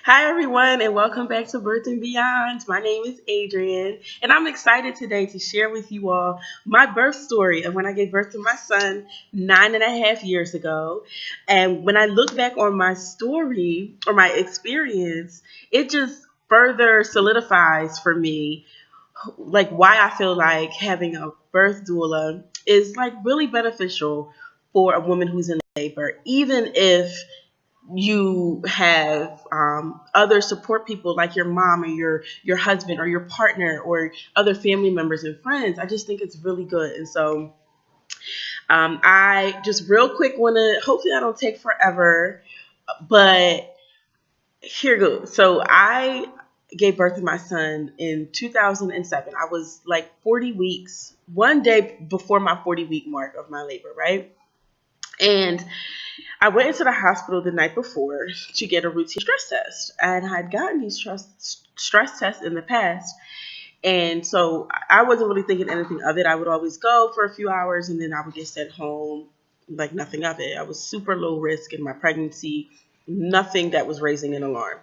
Hi, everyone, and welcome back to Birth and Beyond. My name is Adrianne, and I'm excited today to share with you all my birth story of when I gave birth to my son 9.5 years ago. And when I look back on my story or my experience, it just further solidifies for me like why I feel like having a birth doula is like really beneficial for a woman who's in labor, even if you have other support people like your mom or your husband or your partner or other family members and friends. I just think it's really good. And so I just real quick want to, hopefully I don't take forever, but here goes. So I gave birth to my son in 2007. I was like 40 weeks, one day before my 40-week mark of my labor, right? And I went into the hospital the night before to get a routine stress test, and I had gotten these stress tests in the past. And so I wasn't really thinking anything of it. I would always go for a few hours and then I would get sent home, like nothing of it. I was super low risk in my pregnancy, nothing that was raising an alarm.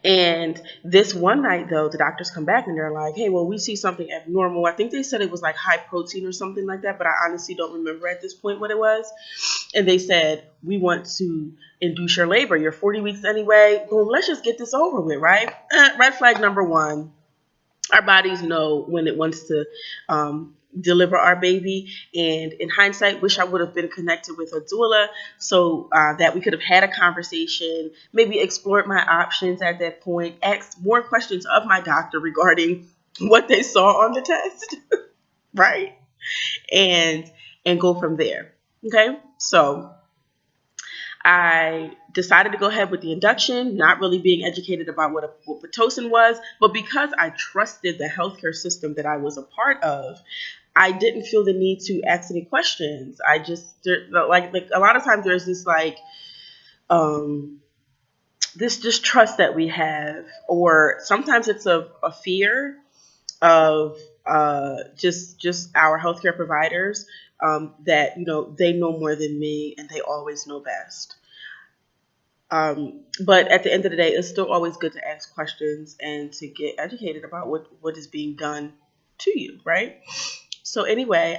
And this one night, though, the doctors come back and they're like, hey, well, we see something abnormal. I think they said it was like high protein or something like that, but I honestly don't remember at this point what it was. And they said, we want to induce your labor. You're 40 weeks anyway. Well, let's just get this over with, right? Red flag number one. Our bodies know when it wants to deliver our baby. And in hindsight, wish I would have been connected with a doula so that we could have had a conversation, maybe explored my options at that point, asked more questions of my doctor regarding what they saw on the test, right? And go from there. Okay, so I decided to go ahead with the induction, not really being educated about what Pitocin was, but because I trusted the healthcare system that I was a part of, I didn't feel the need to ask any questions. I just like a lot of times there's this this distrust that we have, or sometimes it's a fear of just our healthcare providers, that they know more than me and they always know best. But at the end of the day, it's still always good to ask questions and to get educated about what is being done to you, right? So anyway,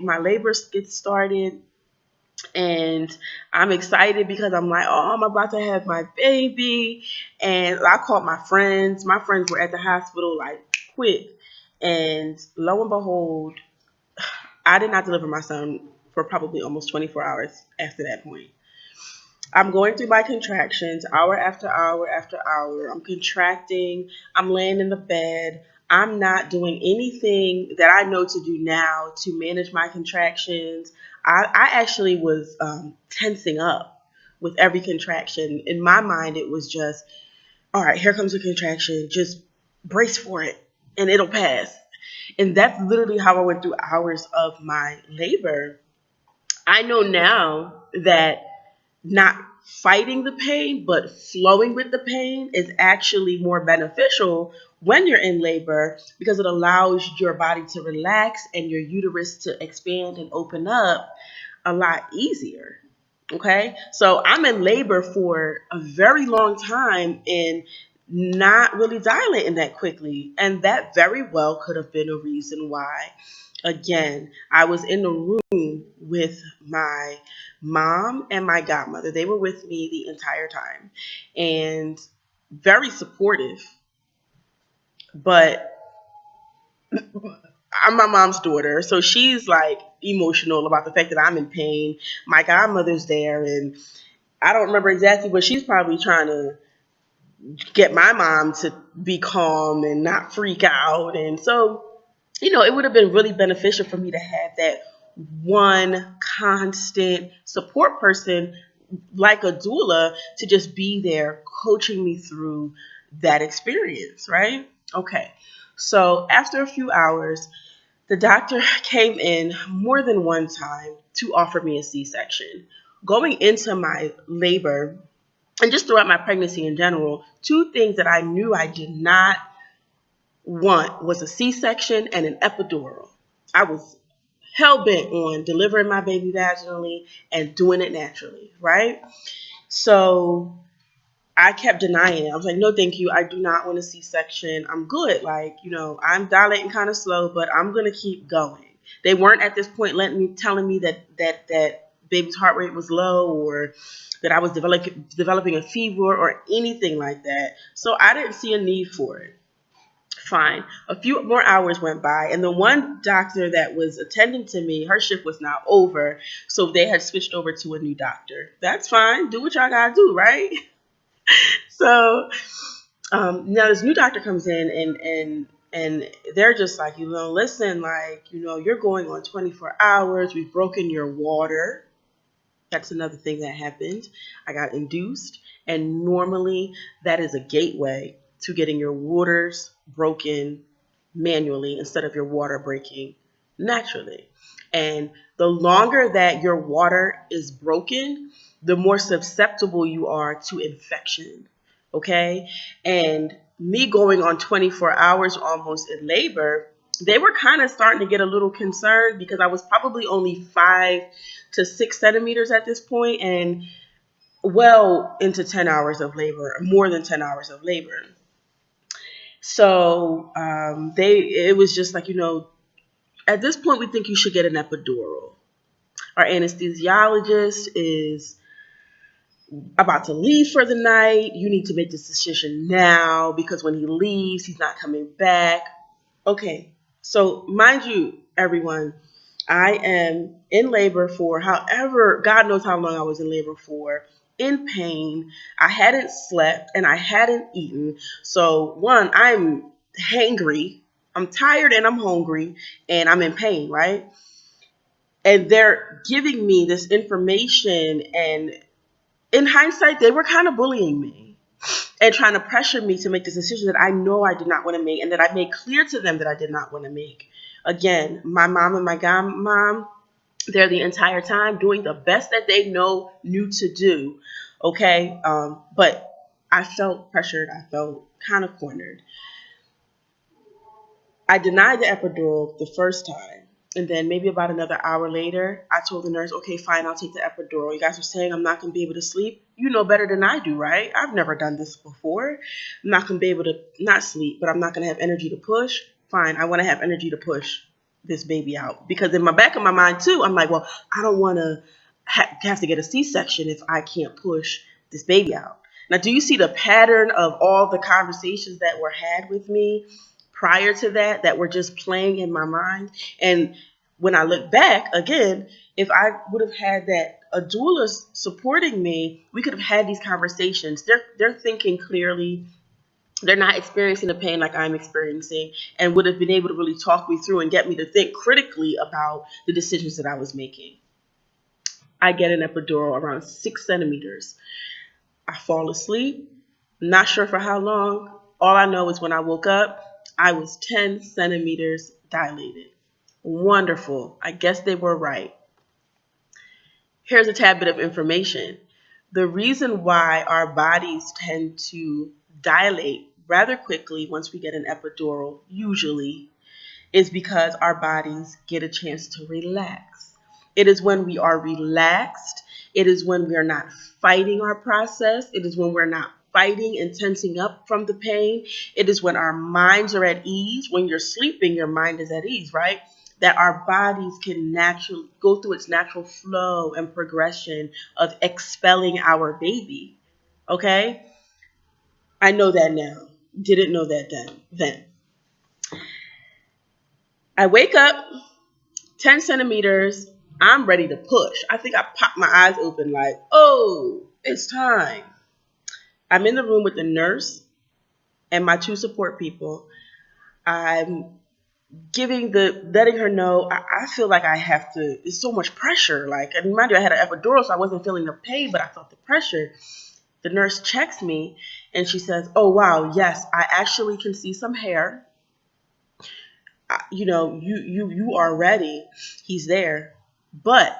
my labor gets started, and I'm excited because I'm like, oh, I'm about to have my baby. And I called my friends. My friends were at the hospital like quick. And lo and behold, I did not deliver my son for probably almost 24 hours after that point. I'm going through my contractions hour after hour after hour. I'm contracting. I'm laying in the bed. I'm not doing anything that I know to do now to manage my contractions. I actually was tensing up with every contraction. In my mind, it was just, all right, here comes a contraction. Just brace for it and it'll pass. And that's literally how I went through hours of my labor. I know now that not fighting the pain, but flowing with the pain is actually more beneficial when you're in labor because it allows your body to relax and your uterus to expand and open up a lot easier. Okay, so I'm in labor for a very long time and not really dilating that quickly. And that very well could have been a reason why, again, I was in the room with my mom and my godmother. They were with me the entire time and very supportive. But I'm my mom's daughter, so she's like emotional about the fact that I'm in pain. My godmother's there, and I don't remember exactly, but she's probably trying to get my mom to be calm and not freak out. And so, it would have been really beneficial for me to have that one constant support person like a doula to just be there coaching me through that experience, right? Okay. So after a few hours, the doctor came in more than one time to offer me a C-section. Going into my labor and just throughout my pregnancy in general, two things that I knew I did not want was a C-section and an epidural. I was hell bent on delivering my baby vaginally and doing it naturally, right? So I kept denying it. I was like, no, thank you. I do not want a C-section. I'm good. Like, I'm dilating kind of slow, but I'm going to keep going. They weren't at this point telling me that baby's heart rate was low or that I was developing a fever or anything like that. So I didn't see a need for it. Fine. A few more hours went by, and the one doctor that was attending to me, her shift was now over, so they had switched over to a new doctor. That's fine. Do what y'all gotta do, right? So now this new doctor comes in, and they're just like, listen, like, you're going on 24 hours. We've broken your water. That's another thing that happened. I got induced, and normally that is a gateway to getting your waters broken manually instead of your water breaking naturally. And the longer that your water is broken, the more susceptible you are to infection. Okay? And me going on 24 hours almost in labor, they were kind of starting to get a little concerned because I was probably only 5 to 6 centimeters at this point and well into 10 hours of labor, more than 10 hours of labor. So it was just like, at this point, we think you should get an epidural. Our anesthesiologist is about to leave for the night. You need to make this decision now because when he leaves, he's not coming back. Okay, so mind you, everyone, I am in labor for however, God knows how long I was in labor for, in pain. I hadn't slept and I hadn't eaten. So one, I'm hangry, I'm tired and I'm hungry and I'm in pain, right? And they're giving me this information, and in hindsight, they were kind of bullying me and trying to pressure me to make this decision that I know I did not want to make and that I made clear to them that I did not want to make. Again, my mom and my godmom, they're the entire time doing the best that they knew to do. Okay. But I felt pressured. I felt kind of cornered. I denied the epidural the first time. And then maybe about another hour later, I told the nurse, okay, fine, I'll take the epidural. You guys are saying I'm not going to be able to sleep. You know better than I do, right? I've never done this before. I'm not going to be able to not sleep, but I'm not going to have energy to push. Fine, I want to have energy to push this baby out. Because in my back of my mind, too, I'm like, well, I don't want to have to get a C-section if I can't push this baby out. Now, do you see the pattern of all the conversations that were had with me prior to that were just playing in my mind? And when I look back, again, if I would have had a doula supporting me, we could have had these conversations. They're thinking clearly. They're not experiencing the pain like I'm experiencing, and would have been able to really talk me through and get me to think critically about the decisions that I was making. I get an epidural around 6 centimeters. I fall asleep, not sure for how long. All I know is when I woke up, I was 10 centimeters dilated. Wonderful. I guess they were right. Here's a tad bit of information. The reason why our bodies tend to dilate rather quickly once we get an epidural, usually, is because our bodies get a chance to relax. It is when we are relaxed. It is when we are not fighting our process. It is when we're not fighting and tensing up from the pain. It is when our minds are at ease. When you're sleeping, your mind is at ease, right? That our bodies can naturally go through its natural flow and progression of expelling our baby. Okay? I know that now. Didn't know that then. I wake up, 10 centimeters. I'm ready to push. I think I popped my eyes open like, oh, it's time. I'm in the room with the nurse and my 2 support people. I'm letting her know, I feel like I have to, it's so much pressure. Like, and mind you, I had an epidural, so I wasn't feeling the pain, but I felt the pressure. The nurse checks me and she says, oh, wow, yes, I actually can see some hair. You are ready. He's there, but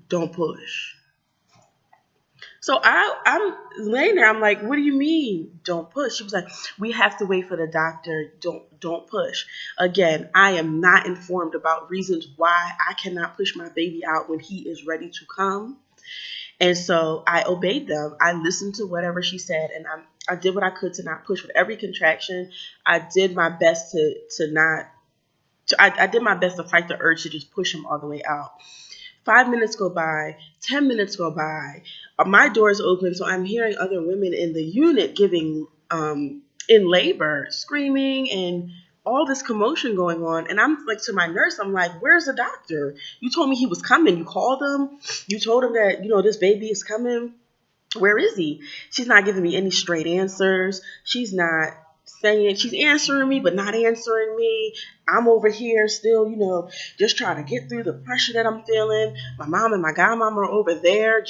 don't push. So I'm laying there. I'm like, what do you mean, don't push? She was like, we have to wait for the doctor. Don't push. Again, I am not informed about reasons why I cannot push my baby out when he is ready to come. And so I obeyed them. I listened to whatever she said, and I did what I could to not push. With every contraction, I did my best to not. I did my best to fight the urge to just push him all the way out. 5 minutes go by, 10 minutes go by. My door's open, so I'm hearing other women in the unit giving in labor, screaming and all this commotion going on. And I'm like, to my nurse, I'm like, where's the doctor? You told me he was coming. You called him. You told him that, this baby is coming. Where is he? She's not giving me any straight answers. She's not saying, she's answering me, but not answering me. I'm over here still, just trying to get through the pressure that I'm feeling. My mom and my godmama are over there.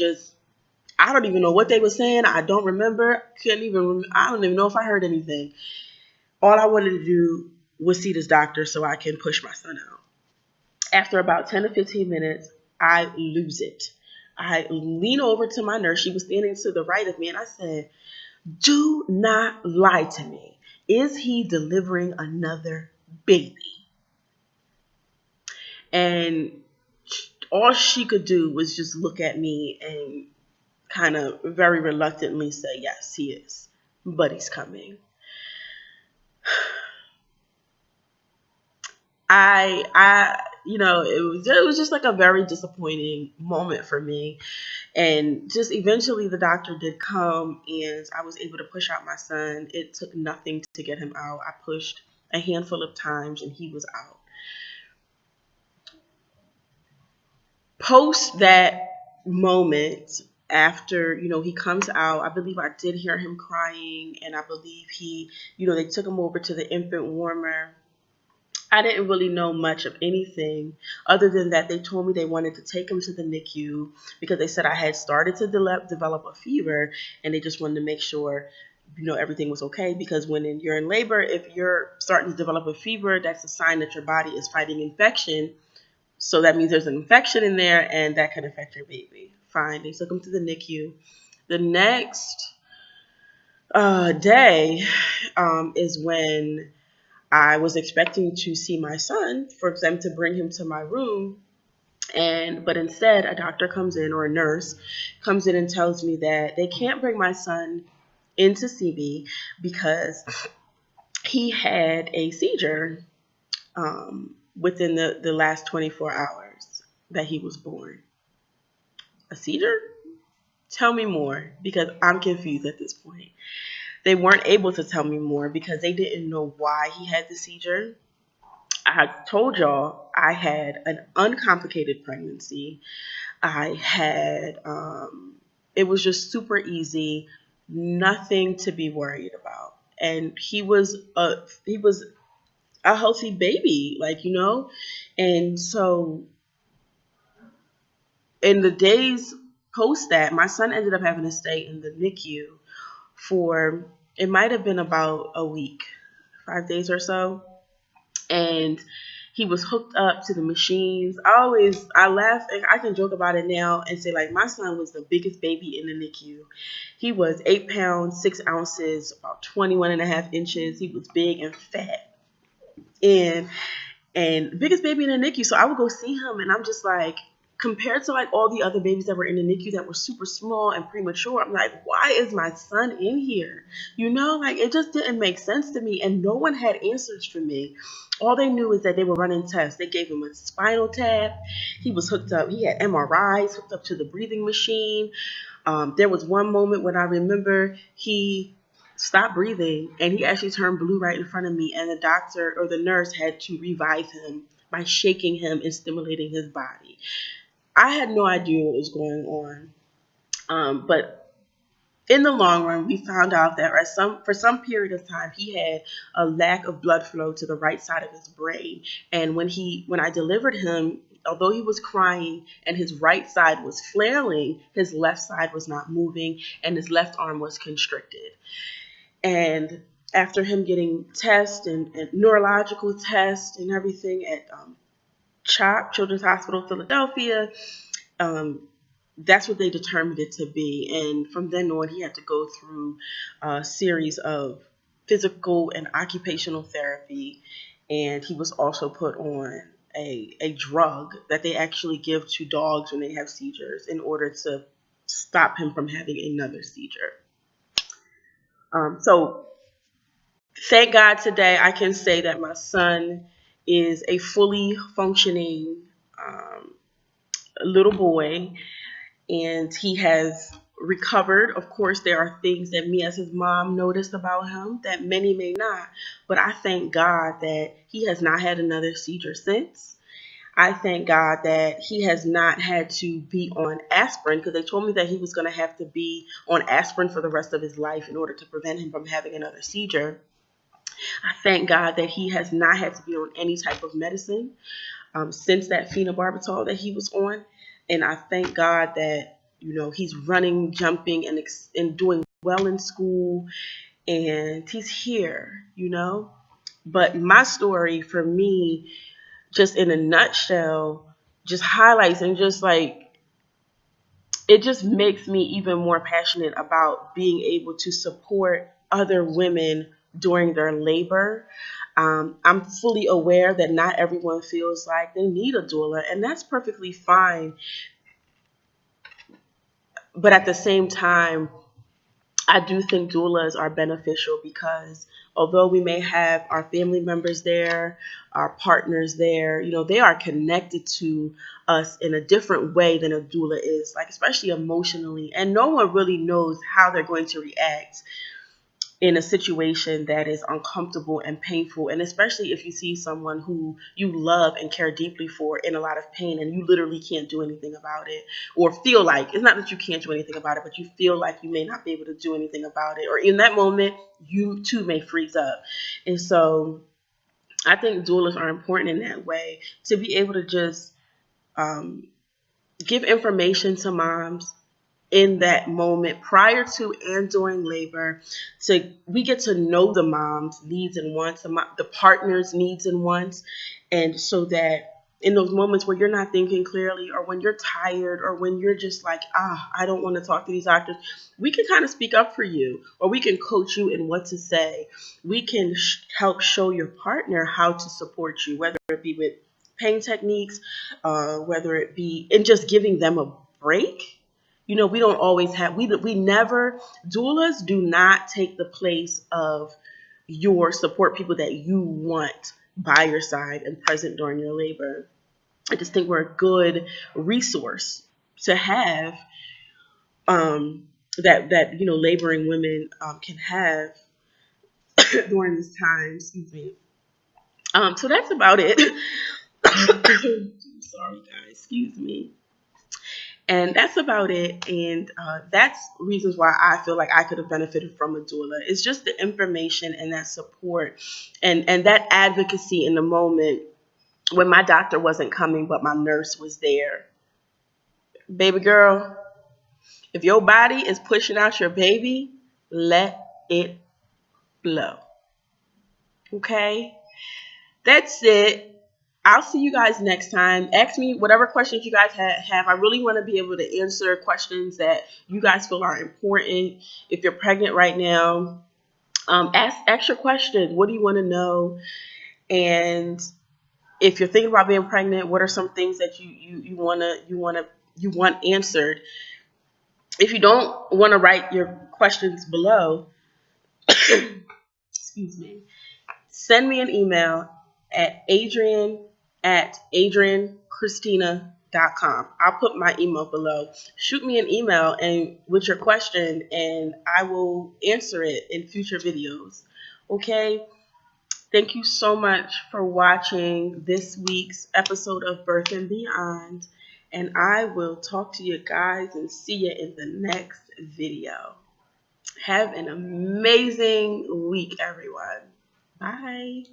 I don't even know what they were saying. I don't remember. I don't even know if I heard anything. All I wanted to do was see this doctor so I can push my son out. After about 10 to 15 minutes, I lose it. I lean over to my nurse. She was standing to the right of me, and I said, do not lie to me. Is he delivering another baby? And all she could do was just look at me and kind of very reluctantly say, yes, he is, but he's coming. It was just like a very disappointing moment for me. And just eventually the doctor did come and I was able to push out my son. It took nothing to get him out. I pushed a handful of times and he was out. Post that moment, after, he comes out, I believe I did hear him crying, and I believe they took him over to the infant warmer. I didn't really know much of anything other than that they told me they wanted to take him to the NICU because they said I had started to develop a fever, and they just wanted to make sure, everything was okay, because when you're in labor, if you're starting to develop a fever, that's a sign that your body is fighting infection. So that means there's an infection in there, and that can affect your baby. Fine. They took him to the NICU. The next day is when I was expecting to see my son, for them to bring him to my room. But instead, a doctor comes in, or a nurse comes in and tells me that they can't bring my son into CB because he had a seizure within the last 24 hours that he was born. A seizure? Tell me more, because I'm confused at this point. They weren't able to tell me more because they didn't know why he had the seizure. I told y'all I had an uncomplicated pregnancy. I had, it was just super easy, nothing to be worried about. And he was a healthy baby, and so in the days post that, my son ended up having to stay in the NICU for, it might have been about a week, 5 days or so. And he was hooked up to the machines. I laugh, and I can joke about it now and say, my son was the biggest baby in the NICU. He was 8 pounds, 6 ounces, about 21 and a half inches. He was big and fat. And biggest baby in the NICU. So I would go see him, and I'm just like, compared to all the other babies that were in the NICU that were super small and premature, I'm like, why is my son in here? It just didn't make sense to me, and no one had answers for me. All they knew is that they were running tests. They gave him a spinal tap. He was hooked up. He had MRIs hooked up to the breathing machine. There was one moment when I remember he stopped breathing, and he actually turned blue right in front of me, and the doctor or the nurse had to revive him by shaking him and stimulating his body. I had no idea what was going on, but in the long run, we found out that for some period of time, he had a lack of blood flow to the right side of his brain. And when I delivered him, although he was crying and his right side was flailing, his left side was not moving, and his left arm was constricted. And after him getting tests and neurological tests and everything at CHOP, Children's Hospital Philadelphia, that's what they determined it to be. And from then on, he had to go through a series of physical and occupational therapy. And he was also put on a drug that they actually give to dogs when they have seizures in order to stop him from having another seizure. So thank God today I can say that my son is a fully functioning little boy, and he has recovered. Of course, there are things that me as his mom noticed about him that many may not, but I thank God that he has not had another seizure since. I thank God that he has not had to be on aspirin, because they told me that he was going to have to be on aspirin for the rest of his life in order to prevent him from having another seizure. I thank God that he has not had to be on any type of medicine since that phenobarbital that he was on. And I thank God that, he's running, jumping, and doing well in school, and he's here, But my story, for me, just in a nutshell, just highlights and just like, it just makes me even more passionate about being able to support other women during their labor. I'm fully aware that not everyone feels like they need a doula, and that's perfectly fine. But at the same time, I do think doulas are beneficial, because although we may have our family members there, our partners there, they are connected to us in a different way than a doula is, like especially emotionally. And no one really knows how they're going to react in a situation that is uncomfortable and painful, and especially if you see someone who you love and care deeply for in a lot of pain, and you literally can't do anything about it, or feel like, it's not that you can't do anything about it, but you feel like you may not be able to do anything about it, or in that moment you too may freeze up. And so I think doulas are important in that way, to be able to just give information to moms in that moment, prior to and during labor, so we get to know the mom's needs and wants, the partner's needs and wants, and so that in those moments where you're not thinking clearly, or when you're tired, or when you're just like, I don't want to talk to these doctors, we can kind of speak up for you, or we can coach you in what to say. We can help show your partner how to support you, whether it be with pain techniques, whether it be in just giving them a break. We don't always have, we never, doulas do not take the place of your support people that you want by your side and present during your labor. I just think we're a good resource to have, that laboring women can have during this time. Excuse me. So that's about it. Sorry, guys. Excuse me. And that's about it. And that's reasons why I feel like I could have benefited from a doula. It's just the information and that support and that advocacy in the moment when my doctor wasn't coming, but my nurse was there. Baby girl, if your body is pushing out your baby, let it flow. Okay? That's it. I'll see you guys next time. Ask me whatever questions you guys have. I really want to be able to answer questions that you guys feel are important. If you're pregnant right now, ask your question. What do you want to know? And if you're thinking about being pregnant, what are some things that you want answered? If you don't want to write your questions below, excuse me, send me an email at Adrianne@adrianchristina.com. I'll put my email below. Shoot me an email and with your question, and I will answer it in future videos. Okay? Thank you so much for watching this week's episode of Birth and Beyond. And I will talk to you guys and see you in the next video. Have an amazing week, everyone. Bye.